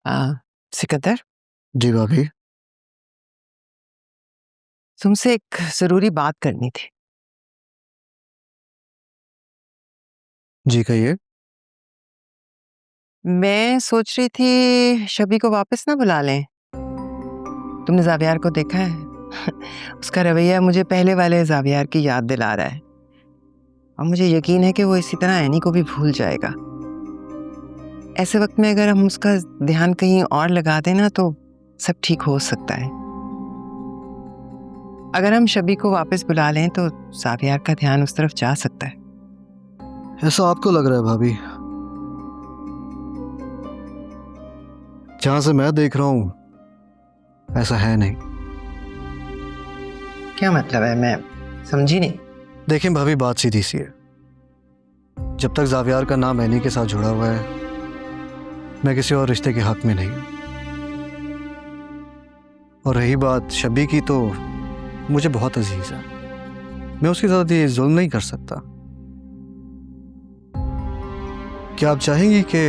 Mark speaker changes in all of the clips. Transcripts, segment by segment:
Speaker 1: सिकंदर,
Speaker 2: जी भाभी।
Speaker 1: तुमसे एक जरूरी बात करनी थी।
Speaker 2: जी कहिए।
Speaker 1: मैं सोच रही थी शबी को वापस ना बुला लें। तुमने जावियार को देखा है? उसका रवैया मुझे पहले वाले जावियार की याद दिला रहा है और मुझे यकीन है कि वो इसी तरह एनी को भी भूल जाएगा। ऐसे वक्त में अगर हम उसका ध्यान कहीं और लगा दें ना तो सब ठीक हो सकता है। अगर हम शबी को वापस बुला लें तो जावियार का ध्यान उस तरफ जा सकता है।
Speaker 2: ऐसा आपको लग रहा है भाभी? जहां से मैं देख रहा हूं ऐसा है नहीं।
Speaker 1: क्या मतलब है? मैं समझी नहीं।
Speaker 2: देखें भाभी, बात सीधी सी है। जब तक जावियार का नाम एनी के साथ जुड़ा हुआ है मैं किसी और रिश्ते के हक में नहीं हूं। और रही बात शबी की, तो मुझे बहुत अजीज है। मैं उसके साथ ये जुल्म नहीं कर सकता। क्या आप चाहेंगी कि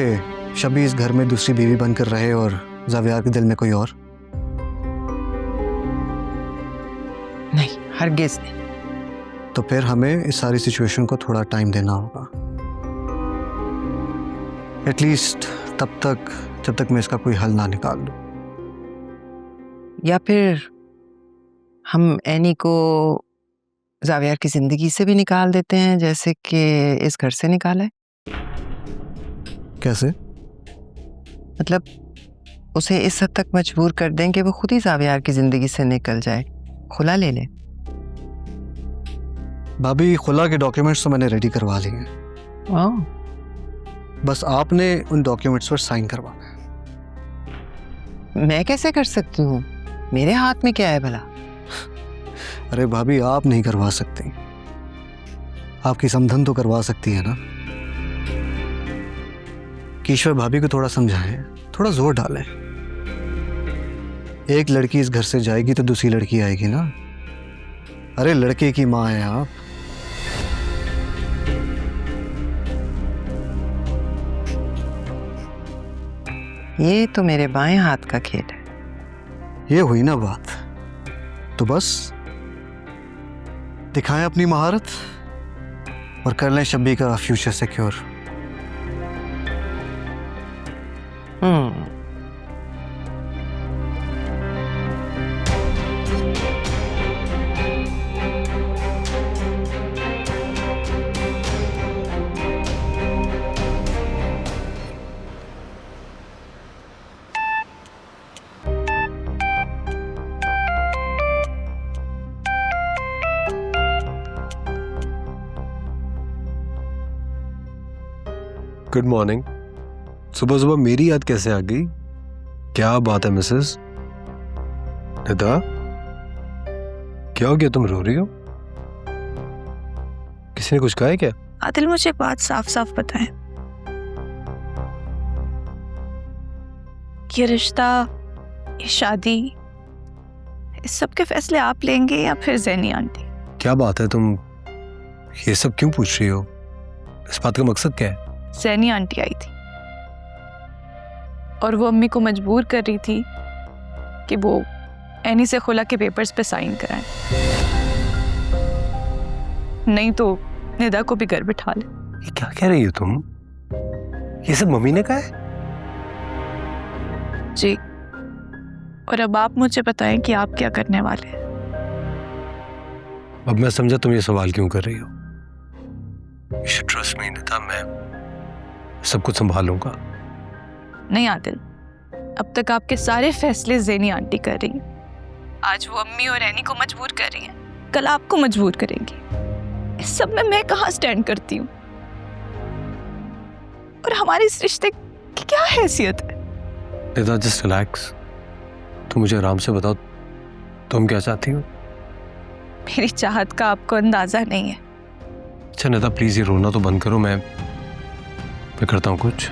Speaker 2: शबी इस घर में दूसरी बीवी बनकर रहे और जावियार के दिल में कोई और?
Speaker 1: नहीं, हरगिज नहीं।
Speaker 2: तो फिर हमें इस सारी सिचुएशन को थोड़ा टाइम देना होगा, एटलीस्ट तब तक जब तक मैं इसका कोई हल ना निकाल लूं।
Speaker 1: या फिर हम एनी को जावियार की जिंदगी से भी निकाल देते हैं, जैसे कि इस घर से निकाला है।
Speaker 2: कैसे?
Speaker 1: मतलब उसे इस हद तक मजबूर कर दें कि वो खुद ही जावियार की जिंदगी से निकल जाए, खुला ले ले।
Speaker 2: भाभी, खुला के डॉक्यूमेंट्स तो मैंने रेडी करवा लिए हैं। बस आपने उन डॉक्यूमेंट्स पर साइन करवाना है।
Speaker 1: मैं कैसे कर सकती हूँ? मेरे हाथ में क्या है भला?
Speaker 2: अरे भाभी, आप नहीं करवा सकती, आपकी समधन तो करवा सकती है ना। ईश्वर भाभी को थोड़ा समझाएं, थोड़ा जोर डालें। एक लड़की इस घर से जाएगी तो दूसरी लड़की आएगी ना। अरे लड़के की माँ है आप।
Speaker 1: ये तो मेरे बाएं हाथ का खेल है।
Speaker 2: ये हुई ना बात, तो बस दिखाएं अपनी महारत और कर लें शब्बी का फ्यूचर सिक्योर।
Speaker 3: Good morning. सुबह सुबह मेरी याद कैसे आ गई? क्या बात है मिसेस निदा? क्या हो गया, तुम रो रही हो? किसी ने कुछ कहा है क्या?
Speaker 4: आदिल, मुझे एक बात साफ साफ बताएं, ये रिश्ता, ये शादी, इस सब के फैसले आप लेंगे या फिर ज़ैनी आंटी?
Speaker 3: क्या बात है, तुम ये सब क्यों पूछ रही हो? इस बात का मकसद क्या है?
Speaker 4: ज़ैनी आंटी आई थी और वो अम्मी को मजबूर कर रही थी कि वो एनी से खुला के पेपर्स पे साइन कराएं, नहीं तो निदा को भी घर बिठा ले।
Speaker 3: ये क्या कह रही हो तुम? ये सब मम्मी ने कहा है?
Speaker 4: जी, और अब आप मुझे बताएं कि आप क्या करने वाले हैं।
Speaker 3: अब मैं समझा तुम ये सवाल क्यों कर रही हो। You should trust me, Nida, मैं सब कुछ संभालूंगा।
Speaker 4: नहीं आदिल, अब तक आपके सारे फैसले ज़ैनी आंटी कर रही हैं। आज वो अम्मी और एनी को मजबूर कर रही हैं, कल आपको मजबूर करेंगी। इस सब में मैं कहाँ स्टैंड करती हूँ? और हमारे इस रिश्ते की क्या हैसियत है?
Speaker 3: Nida, just relax. तुम मुझे आराम से बताओ, तुम क्या चाहती हो?
Speaker 4: मेरी चाहत का आपको अंदाजा नहीं है।
Speaker 3: अच्छा निदा, प्लीज ये रोना तो बंद करो। मैं करता हूँ कुछ।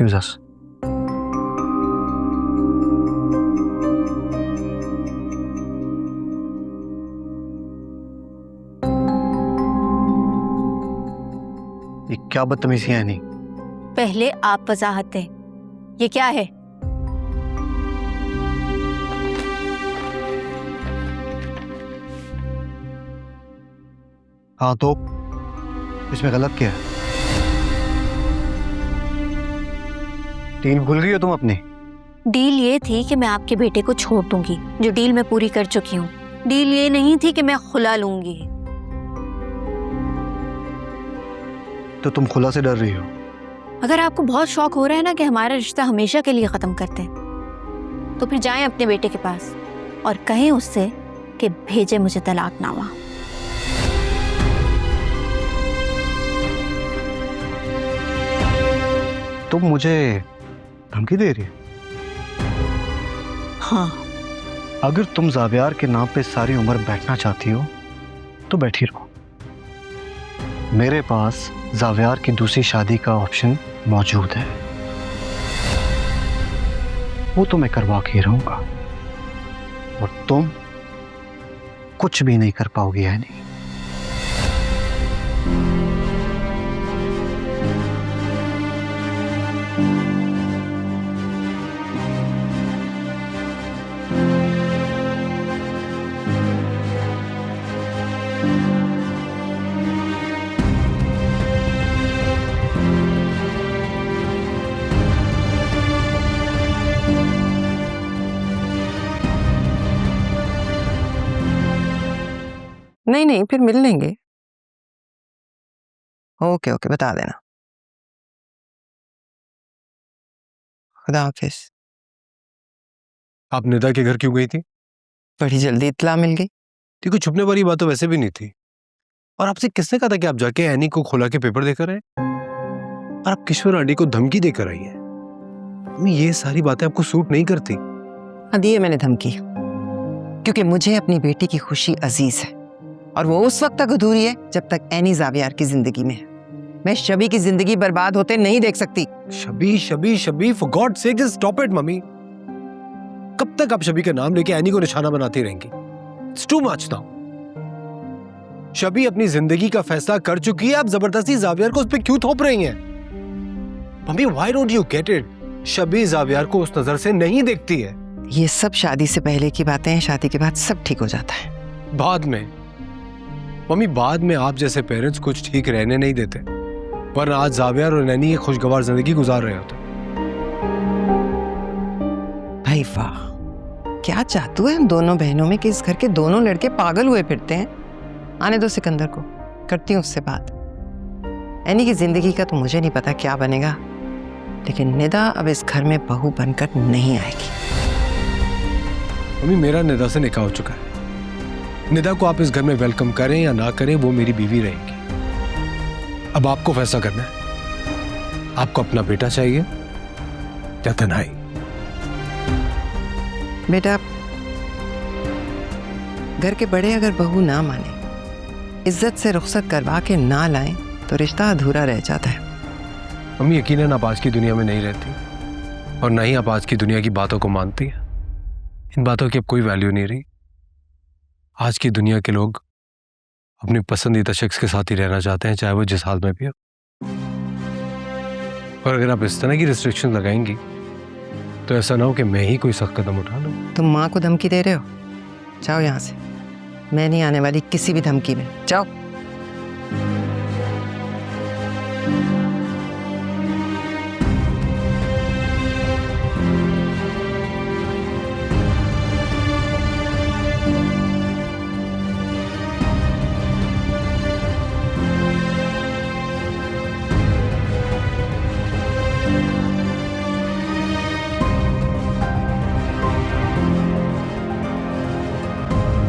Speaker 2: एक्सक्यूज अस। ये क्या बदतमीजी है नहीं?
Speaker 5: पहले आप वजाहत दें, ये क्या है?
Speaker 2: हाँ तो इसमें गलत क्या है? डील भूल गई हो तुम अपनी?
Speaker 5: डील ये थी कि मैं आपके बेटे को छोड़ दूंगी, जो डील मैं पूरी कर चुकी हूँ। डील ये नहीं थी कि मैं खुला लूंगी।
Speaker 2: तो तुम खुला से डर रही हो?
Speaker 5: अगर आपको बहुत शौक हो रहा है ना कि हमारा रिश्ता हमेशा के लिए खत्म करते हैं, तो फिर जाएं अपने बेटे के पास और कहें उससे कि भेजे मुझे तलाकनामा।
Speaker 2: तुम मुझे धमकी दे रही है?
Speaker 5: हाँ,
Speaker 2: अगर तुम जावियार के नाम पे सारी उम्र बैठना चाहती हो तो बैठी रहो। मेरे पास जावियार की दूसरी शादी का ऑप्शन मौजूद है, वो तो मैं करवा के ही रहूंगा और तुम कुछ भी नहीं कर पाओगी, है नहीं?
Speaker 1: नहीं नहीं, फिर मिल लेंगे। ओके ओके, बता देना। खुदा हाफिज।
Speaker 3: आप निदा के घर क्यों गई थी?
Speaker 1: बड़ी जल्दी इत्तला मिल गई।
Speaker 3: देखो, छुपने वाली बात तो वैसे भी नहीं थी। और आपसे किसने कहा था कि आप जाके एनी को खुला के पेपर देकर आए? और आप किशोर आंटी को धमकी देकर आई है। मम्मी, ये सारी बातें आपको सूट नहीं करती।
Speaker 1: हाँ, दी है मैंने धमकी, क्योंकि मुझे अपनी बेटी की खुशी अजीज है और वो उस वक्त तक अधूरी है जब तक एनी जावियार की जिंदगी में है। मैं शबी की जिंदगी बर्बाद होते नहीं देख सकती।
Speaker 3: Shabi Shabi Shabi, for God sake just stop it mummy. कब तक आप शबी का नाम लेके एनी को निशाना बनाती रहेंगी? It's too much now. Shabi अपनी जिंदगी का फैसला कर चुकी है, आप जबरदस्ती जावियार को उस पर क्यों थोप रही हैं? Mummy, why don't you get it? Shabi Zaviyar को उस नजर से नहीं देखती है।
Speaker 1: ये सब शादी से पहले की बातें हैं, शादी के बाद सब ठीक हो जाता है।
Speaker 3: बाद में मम्मी, बाद में आप जैसे पेरेंट्स कुछ ठीक रहने नहीं देते, वरना आज जावियार और नैनी एक खुशगवार जिंदगी गुजार रहे होते।
Speaker 1: भाई वाह, क्या चाहतू है हम दोनों बहनों में कि इस घर के दोनों लड़के पागल हुए फिरते हैं। आने दो सिकंदर को, करती हूँ उससे बात। एनी की जिंदगी का तो मुझे नहीं पता क्या बनेगा, लेकिन निदा अब इस घर में बहू बनकर नहीं आएगी।
Speaker 3: मम्मी, मेरा निदा से निकाह हो चुका है। निदा को आप इस घर में वेलकम करें या ना करें, वो मेरी बीवी रहेगी। अब आपको फैसला करना है, आपको अपना बेटा चाहिए या तन्हाई?
Speaker 1: बेटा, घर के बड़े अगर बहू ना माने, इज्जत से रुखसत करवा के ना लाएं, तो रिश्ता अधूरा रह जाता है।
Speaker 3: मम्मी, यकीनन आप आज की दुनिया में नहीं रहती और ना ही आप आज की दुनिया की बातों को मानती हैं। इन बातों की अब कोई वैल्यू नहीं रही। आज की दुनिया के लोग अपनी पसंदीदा शख्स के साथ ही रहना चाहते हैं, चाहे वो जिस हाल में भी हो। और अगर आप इस तरह की रिस्ट्रिक्शन लगाएंगी तो ऐसा ना हो कि मैं ही कोई सख्त कदम उठा लूं।
Speaker 1: तुम माँ को धमकी दे रहे हो? जाओ यहाँ से, मैं नहीं आने वाली किसी भी धमकी में। जाओ।